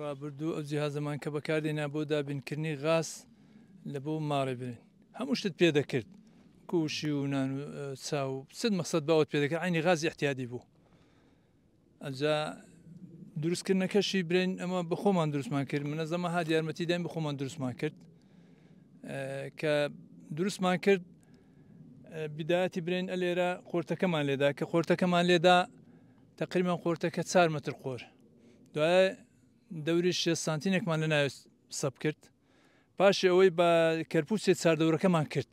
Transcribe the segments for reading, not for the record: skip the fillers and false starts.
ڕابردوو ئەو جیهازەمان کە بەکاردێنا بۆ دابینکردنی غاز لە بۆ ماڕێ برین هەموو شتت پێ دەکرد کوشی و نان و چاو سد مەقسەد باوت پێ دەکرد عینی غازی احتیادی بوو ئەجا دروستکردنەکەشی برین ئەمە بە خۆمان دروستمان کرد منەزەمە هات یارمەتی داین بە خۆمان دروستمان کرد کە دروستمان کرد بدایەتی برین ئەلێرە قۆرتەکەمان لێدا کە قۆرتەکەمان لێدا تقریبا قۆرتەکە 4 متر قۆر دوایە دەوری 6 سانتینێکمان لە ناوێ سەب کرد پاشی ئەوەی بە کەرپوچێ چاردەورەکەمان کرد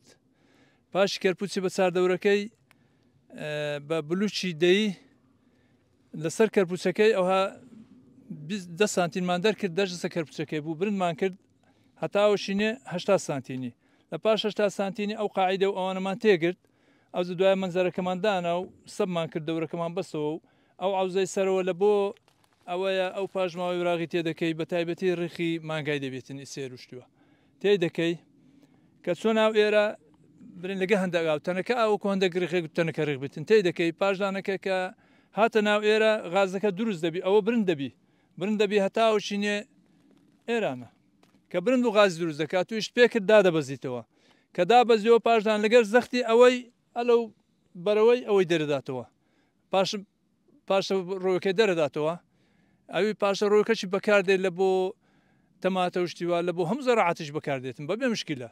پاشی کەرپوچی بە چاردەورەکەی بە بلوچی دەی لەسەر کەرپوچەکەی ئەوها 10 سانتینمان دەرکرد دەژسە کەرپوچەکەی بوو برندمان کرد هەتاوەشینێ 80 سانتینی لە پاش 80 سانتینی ئەو قاعیدە و ئەوانەمان تێگرت ئەو دوای منزەرەکەمان دانا و سەبمان کرد دەورەکەمان بەسەوە و ئەو عوزەی سەرەوە لە بۆ ئەوەیە ئەو پاژماوەی وراغی تێدەکەی بە تایبەتی ڕێخی مانگای دەبێتن سێر وشتووە تێی دەکەی کە چۆن ناو ئێرە برن لەگە هەندێک ئاوتەنەکە ئەوکو هەندێک ڕێخێک تەنەکە ڕێک بێتن تێی دەکەی پاشدانەکە کە هاتە ناو ئێرە غازەکە دروست دەبی ئەوە برن دەبی هەتاوشینێ ئێرانە کە برند و غاز دروست دەکات تویش پێکرد دادەبەزیتەوە کە دابەزیەوە پاشدان لەگەر زەختی ئەوەی ئەلەو بەرەوەی ئەوەی دەرەداتەوە پاشە ڕۆیەکەی دەرەداتەوە ئەوی پاشە ڕۆیەکەشی بەکاردێت لە بۆ تەماتە وشتیوە لە بۆ هەم زەڕعاتش بەکاردێتن بەبێ مشکلە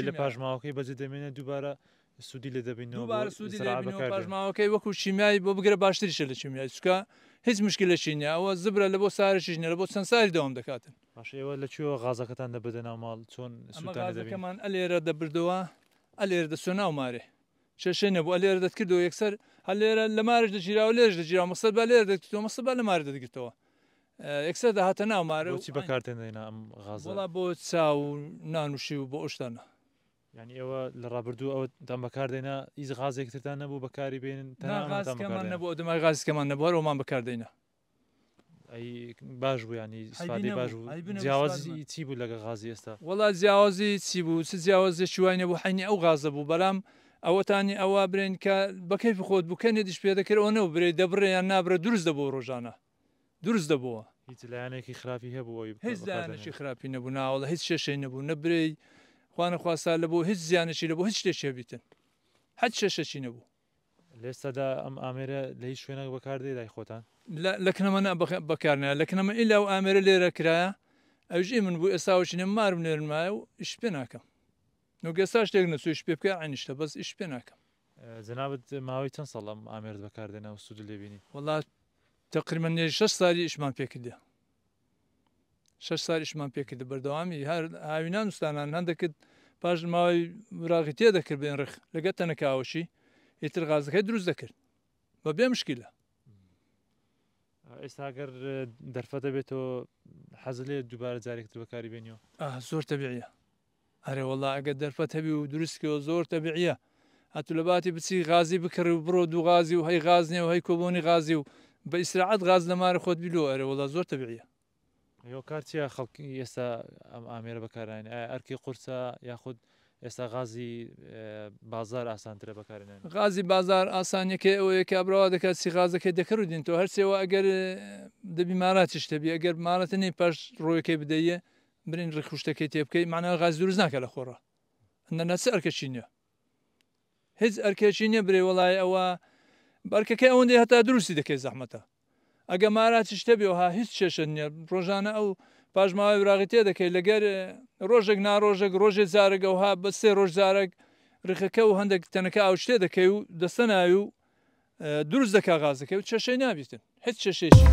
لە پاژماوەکەی بەجێ دەمێنێت دووبارە سوودی لە دەبینەوە پاژماوەکەی وەکو شیمیایی بۆ بگرە باشتریشە لە شیمیایی چکە هیچ مشکلەشی نیە ئەوە زبرە لە بۆ سارشیش نیە لە بۆ چەند ساری دەوام دەکاتن ئێوە لەکوێوە غازەکەتان دەبدە ناو ماڵ چۆن غازەکەمان ئەلێرە دەبردەوە ئەلێرە دەچۆ ناو مارێ شەشەی نەبوو ئەلێرە دەتکردەوە یەکسەر هەلێرە لە مارش دەگیراوە لێش دەگیراوە مەسەد با لێرە دەکردەوە مەسەد با لە مارە دەگرێتەوە یەکسەر داهاتە ناو مارە چی بەکارتێنێنا ئەم غازە بۆ چاو و نانوشی و بۆ ئەوشتانە ینی ئێوە لە ڕابردوو ئەوە دام بەکاردێنا هیچ غازێکترتان نەبوو بەکاری بێنن غازەکەمان نەبوو دەمای غازەکەمان نەبووە ئەومان بەکاردێنە ئەی باش بوو ینی سفادەی باش بوو جیاوازی چی بوو لەگە غازی ئێستا وەڵا جیاوازی چی بوو چ جیاوازێکی وای نەبوو حینی ئەو غازە بوو بەڵام ئەوەتانی ئەوە برێن کە بەکەیف خۆت بوو کەنێدیش پێ دەکردەوە نەوە برێ دەبڕێ یان نابرە دروست دەبوو ڕۆژانە دروست دەبووە هیچ لایەنێکی خراپی هەبوو هیچ لایەنێکی خراپی نەبوو ناوەڵە هیچ شێشەی نەبوو نەبرێ خوانەخواسا لە بۆ هیچ زیانێکی لە بۆ هیچ شتێکی هەبیتن هەچ شێشەکی نەبوو لێستادا ئەم ئامێرە لە هیچ شوێنە بەکاردێ لای خۆتان لە کنەمە بەکارنە لە کنەمە ئیلا و ئامێرە لێرە کرایە ئەوژی من بوو ئێستاوەچینە مارم لێرمایە و ئیش پێ ناکەم نوگەستا شتێک نەچوو پێ بکە عینیشتە بەس ئیش پێ ناکەم جەنابەت ماوەی چەند ساڵ ئەم ئامێرت بەکاردێنە و سوود لێبینی وڵات تقریبا 6 سالی ئیشمان پێکردە 6 سال ئیشمان پێکردە بەردەوامی هەر هاوینان وستانان هەندێکت پاش ماوەی وراغی تێ دەکرد بێن ڕخ لەگە تەنەکاوەشی ئیتر غازەکەی دروست دەکرد بە بێ مشکلە ئێستا ئەگەر دەرفەت دەبێتەوە حەز لێ دووبارە جارێکتر بەکاری بێنیەوە زۆر تەبیعیە ئەرێ وەڵا ئەگەر دەرفەت هەبی و دروستکەوە زۆر تەبیعیە هاتوو لە باتی بچی غازی بکڕی و بڕۆ دوو غازی و هەی غاز نیە و هەی کۆبوونی غازی و بە ئیسراعەت غاز لە مارە خۆت بیلۆ ئەرێ وەڵا زۆر تەبیعیە ئێوە کارچیە خەڵکی ئێستا ئەم ئامێرە بەکارێنن ئەرکی قورسە یاخود ئێستا غازی بازار ئاسانترە بەکارێنن غازی بازار ئاسانیەکە ئەوەیە کە بڕەوە دەکات سی غازەکەی دەکەڕ دێنەوە هەرچێەوە ئەگەر دەبی ماراتیش دەبی ئەگەر مارەتە نەی پاش ڕۆیەکەی بدەیە برین ڕخوشتەکەی تێ بکەی معنە غاز دروست ناکە لە خۆڕە ئەندە نەچ ئەرکەچی نییە هیچ ئەرکێکی نییە برێ وڵای ئەوە بەرکەکەی ئەوەندەی هەتا دروستی دەکەی زەحمەتە ئەگە ماراتیش دەبێەوە هیچ کێشە نییە ڕۆژانە ئەو پاژماوەی وراغی تێ دەکەی لەگەر ڕۆژێک ناڕۆژێک ڕۆژێ زارەگەوها بە 3 ڕۆژ زارێک ڕخەکە و هەندێک تەنەکە ئاو شتێ دەکەی و دەستە ناوی و دروست دەکا غازەکەی و کێشەی نابیتن هیچ کێشەیەکی